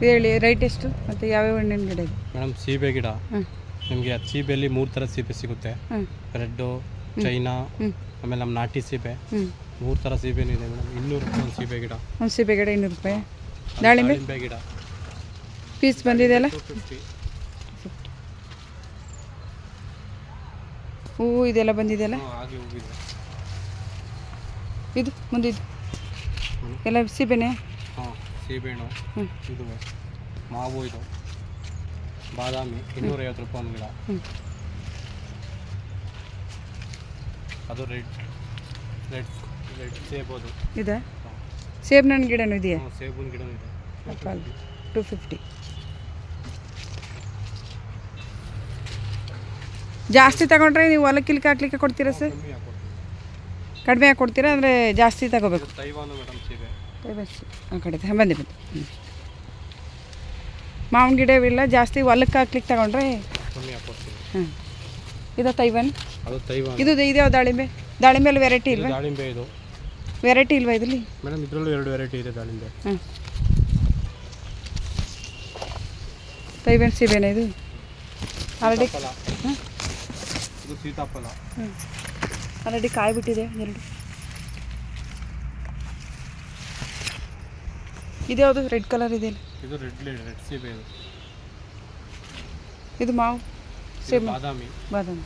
ಹೇಳಿ ರೈಟ್ ಎಷ್ಟು ಮತ್ತು ಯಾವ್ಯಾವ ಹಣ್ಣಿನ ಗಿಡ ಇದೆ? ಮೇಡಮ್ ಸೀಬೆ ಗಿಡ ಹಾಂ ನಿಮಗೆ ಸೀಬೆಯಲ್ಲಿ 3 ಥರ ಸೀಬೆ ಸಿಗುತ್ತೆ. ಹಾಂ ರೆಡ್ಡು, ಚೈನಾ, ಹ್ಞೂ ಆಮೇಲೆ ನಮ್ಮ ನಾಟಿ ಸೀಬೆ. ಹ್ಞೂ 3 ಥರ ಸೀಬೆನೂ ಇದೆ ಮೇಡಮ್. 200 ರೂಪಾಯಿ ಒಂದು ಸೀಬೆ ಗಿಡ. ಒಂದು ಸೀಬೆ ಗಿಡ 200 ರೂಪಾಯಿ. ಅದು ದಾಳಿಂಬೆ ದಾಳಿಂಬೆ ಗಿಡ ಪೀಸ್ ಬಂದಿದೆಯಲ್ಲ? 250. ಹೂವು ಇದೆಲ್ಲ ಬಂದಿದೆಯಲ್ಲ? ಹಾಗೆ ಹೋಗಿದೆ. ಇದು ಮುಂದಿದ್ದು ಎಲ್ಲ ಸೀಬೆನೇ? ಹಾಂ ಸೀಬೆಹಣ್ಣು ಹ್ಞೂ ಇದು ಮಾವು, ಇದು ಬಾದಾಮಿ 250 ರೂಪಾಯಿ ಒಂದು ಗಿಡ. ಹ್ಞೂ ಅದು ರೆಡ್ ರೆಡ್ ರೆಡ್ ಸೇಬು ಅದು. ಇದಾ? ಸೇಬಿನ ಹಣ್ಣು ಗಿಡನೂ ಇದೆಯಾ? ಸೇಬುನ ಗಿಡನೂ ಇದೆ. ಆಪಲ್ 250. ಜಾಸ್ತಿ ತಗೊಂಡ್ರೆ ನೀವು ಹೊಲಕ್ಕೆ ಹಾಕ್ಲಿಕ್ಕೆ ಕೊಡ್ತೀರಾ ಸರ್? ಕಮ್ಮಿ ಹಾಕ್ಕೊಡ್ತೀವಿ. ಕಡಿಮೆ ಹಾಕಿ ಕೊಡ್ತೀರಾ ಅಂದರೆ ಜಾಸ್ತಿ ತಗೋಬೇಕು? ಇದು ತೈವಾನು ಮೇಡಮ್ ಸೀಬೆ. ಆ ಕಡೆ ಬಂದೆ ಮಾವಿನ ಗಿಡ ಇವೆಲ್ಲ ಜಾಸ್ತಿ ಹೊಲಕ್ಕೆ ಹಾಕ್ಲಿಕ್ಕೆ ತಗೊಂಡ್ರೆ ಕಮ್ಮಿ ಹಾಕ್ಕೊಡ್ತೀವಿ. ಹಾಂ ಇದು ತೈವಾನ್? ಅದು ತೈವಾನ್. ಇದು ಇದ್ಯಾವ ದಾಳಿಂಬೆ? ದಾಳಿಂಬೆಯಲ್ಲಿ ವೆರೈಟಿ ಇದು ಇಲ್ವಾ? ದಾಳಿಂಬೆ ಇದು ವೆರೈಟಿ ಇಲ್ವಾ ಇದರಲ್ಲಿ? ಮೇಡಮ್ ಇದರಲ್ಲೂ 2 ವೆರೈಟಿ ಇದೆ ದಾಳಿಂಬೆ. ಹಾಂ ತೈವಾನ್ ಸೀಬೆನಾ ಇದು? ಆಲ್ರೆಡಿ ಸೀತಾಫಲ. ಹಾಂ ಇದು ಸೀತಾಫಲ. ಹ್ಞೂ ಆಲ್ರೆಡಿ ಕಾಯಿ ಬಿಟ್ಟಿದೆ ಎರಡು. ಇದ್ಯಾವುದು ರೆಡ್ ಕಲರ್ ಇದೆಯಲ್ಲ? ಇದು ರೆಡ್ ಸೀಬೆ ಇದು. ಇದು ಮಾವು ಇದು ಸೇಬು ಬಾದಾಮಿ. ಬಾದಾಮಿ.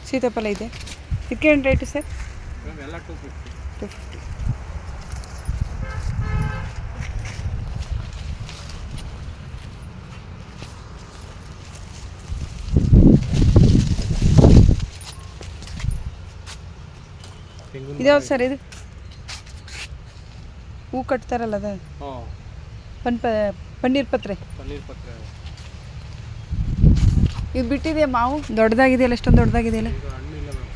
ಸೀತಾಫಲ ಇದೆ. ಇದಕ್ಕೆ ಏನು ರೇಟು ಸರ್? ಮೇಡಮ್ ಎಲ್ಲ 250. 250. ಇದ್ಯಾವ್ದು ಸರ್ ಇದು? ಹೂ ಕಟ್ತಾರಲ್ಲ ಅದು? ಹಾಂ ಪನ್ನೀರ್ ಪತ್ರೆ. ಪನ್ನೀರ್ ಪತ್ರೆ. ಇದು ಬಿಟ್ಟಿದೆಯಾ ಮಾವು? ದೊಡ್ಡದಾಗಿದೆಯಲ್ಲ? ಎಷ್ಟೊಂದು ದೊಡ್ಡದಾಗಿದೆಯಲ್ಲ? ಇದು ಹಣ್ಣಿಲ್ಲ ಮೇಡಮ್.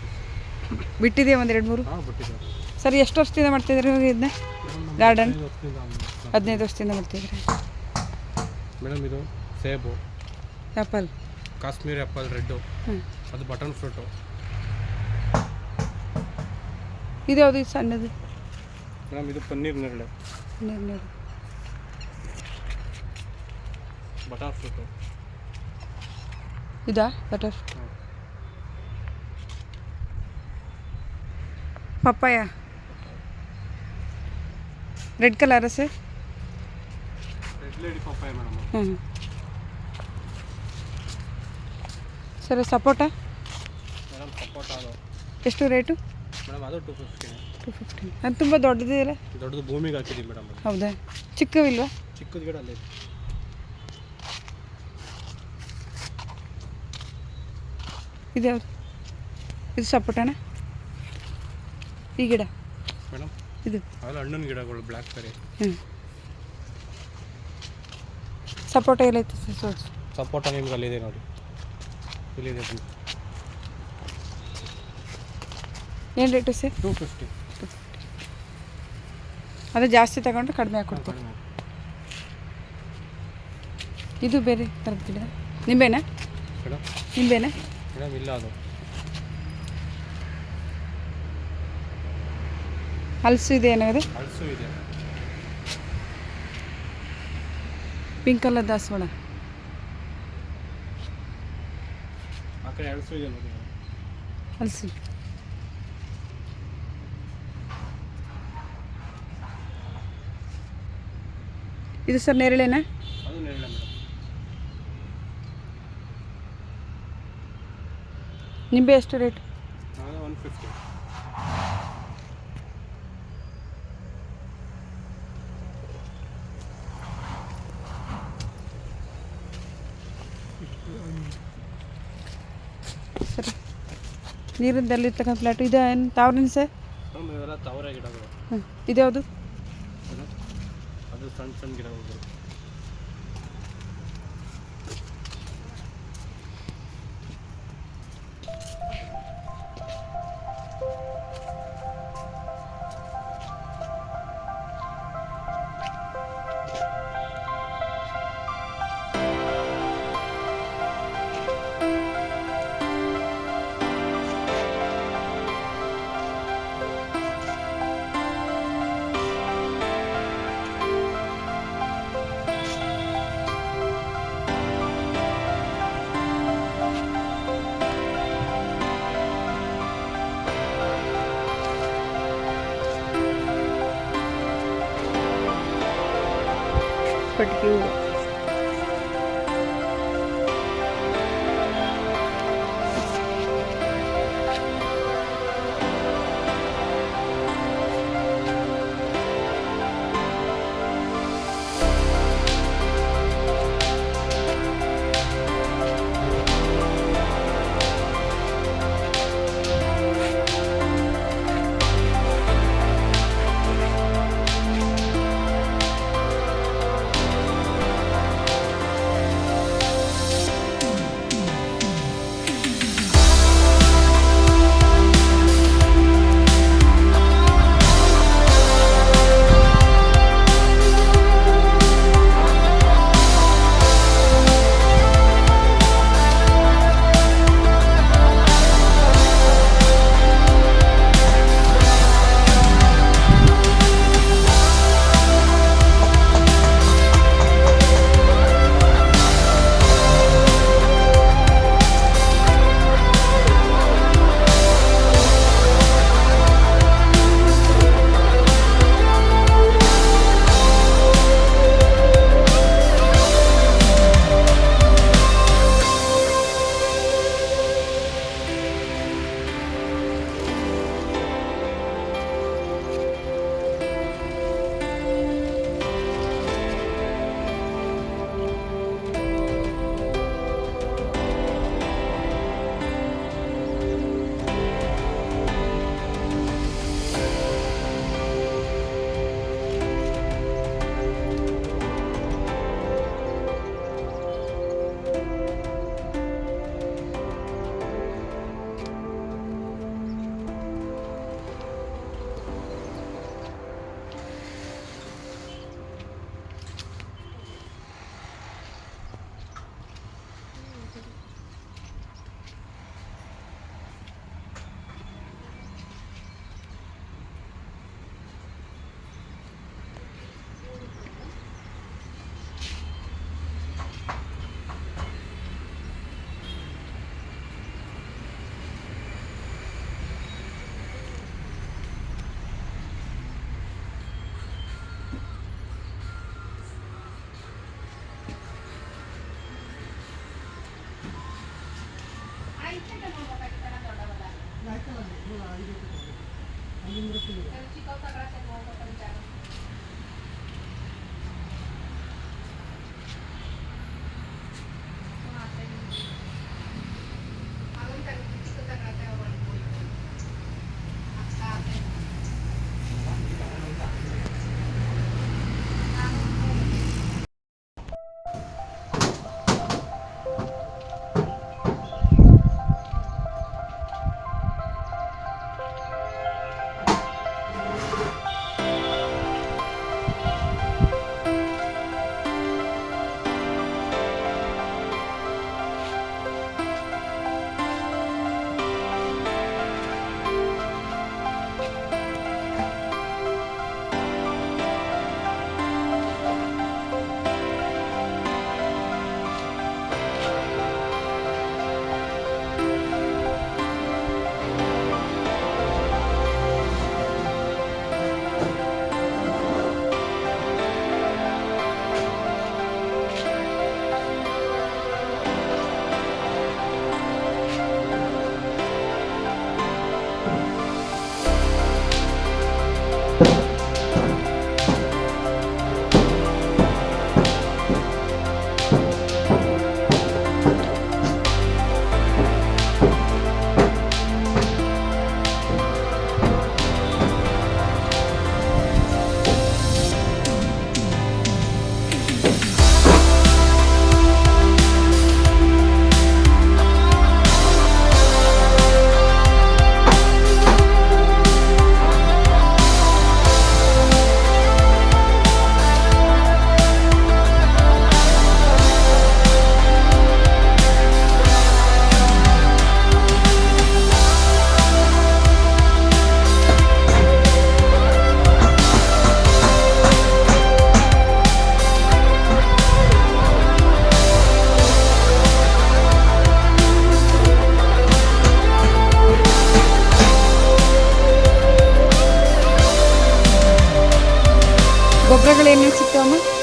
ಬಿಟ್ಟಿದೆಯಾ ಒಂದು 2-3? ಹಾಂ ಬಿಟ್ಟಿದೆ. ಸರ್ ಎಷ್ಟು ವರ್ಷದಿಂದ ಮಾಡ್ತಿದ್ರಿ ಇದನ್ನ ಗಾರ್ಡನ್? 15 ವರ್ಷದಿಂದ ಮಾಡ್ತಿದ್ರಿ. ಮೇಡಮ್ ಇದು ಸೇಬು, ಆ್ಯಪಲ್, ಕಾಶ್ಮೀರಿ ಆ್ಯಪಲ್ ರೆಡ್ಡು, ಹ್ಞೂ ಅದು ಬಟನ್ ಫ್ರೂಟು. ಇದ್ಯಾವುದು ಇದು ಸಣ್ಣದು? ಮೇಡಮ್ ಇದು ಪನ್ನೀರ್ ನೇರಳೆ, ನೀರು ಬಟರ್ ಫ್ರೂಟು. ಇದಾ butter? Papaya red colour sir? Red lady papaya madam. ಹ್ಞೂ ಸರ್ ಸಪೋಟ ಮೇಡಮ್ ಸಪೋಟ ಅದು ಎಷ್ಟು ರೇಟು? ಮೇಡಮ್ ಅದು 250. 250. ಅದು ತುಂಬ ದೊಡ್ಡದಿದೆಯಲ್ಲ? ದೊಡ್ಡದು ಭೂಮಿಗೆ ಹಾಕಿದ್ದೀವಿ ಮೇಡಮ್. ಅದು ಹೌದಾ? ಚಿಕ್ಕವಿಲ್ವಾ? ಚಿಕ್ಕದ ಗಿಡ ಅಲ್ಲೇ ಇದೆ. ಇದ್ಯಾವುದು? ಇದು ಸಪೋಟನ? ಈ ಗಿಡ ಮೇಡಮ್ ಇದು? ಅವೆಲ್ಲ ಹಣ್ಣಿನ ಗಿಡಗಳು, ಬ್ಲ್ಯಾಕ್ ಬೆರಿ. ಹ್ಞೂ ಸಪೋಟ ಎಲ್ಲೈತೆ ಸರ್? ಸೋಚ್ ಸಪೋಟ ನಿಮ್ಗೆ ಅಲ್ಲಿದೆ ನೋಡಿ, ಇಲ್ಲಿದೆ. ಏನು ರೇಟು ಸರ್? 250. ಅದು ಜಾಸ್ತಿ ತಗೊಂಡ್ರೆ ಕಡಿಮೆ ಹಾಕ್ಕೊಡ್ತೀವಿ. ಇದು ಬೇರೆ ಥರದ ಗಿಡ? ನಿಂಬೆನಾ? ಮೇಡಮ್ ನಿಂಬೆನಾ? ಮೇಡಮ್ ಇಲ್ಲ, ಅದು ಹಲಸು ಇದೆ ಏನಾಗಿದೆ? ಹಲಸು ಇದೆ. ಪಿಂಕ್ ಕಲರ್ ದಾಸವಾಳ. ಆ ಕಡೆ ಹಲಸು ಇದೆ ನೋಡಿ. ಹಲಸು ಇದು ಸರ್ ನೇರಳೆನಾ? ಅದು ನೇರಳೆ ಮೇಡಮ್. ನಿಂಬೆ ಎಷ್ಟು ರೇಟ್? ಅದು 150. ಸರಿ ನೀರಿಂದಲ್ಲಿರ್ತಕ್ಕಂಥ ಪ್ಲಾಟು ಇದು ಏನು ತಾವ್ರೇನು ಸರ್? ಮೇಡಮ್ ಇವೆಲ್ಲ ತಾವರೆ ಗಿಡಗಳು. ಹ್ಞೂ ಇದ್ಯಾವುದು? ಅದು ಸಣ್ಣ ಸಣ್ಣ ಗಿಡಗಳು. ಕಟ್ಗೆ ಹೂವು. ಗೊಬ್ಬರಗಳು ಏನೇನು ಸಿಗ್ತಾವಮ್ಮ?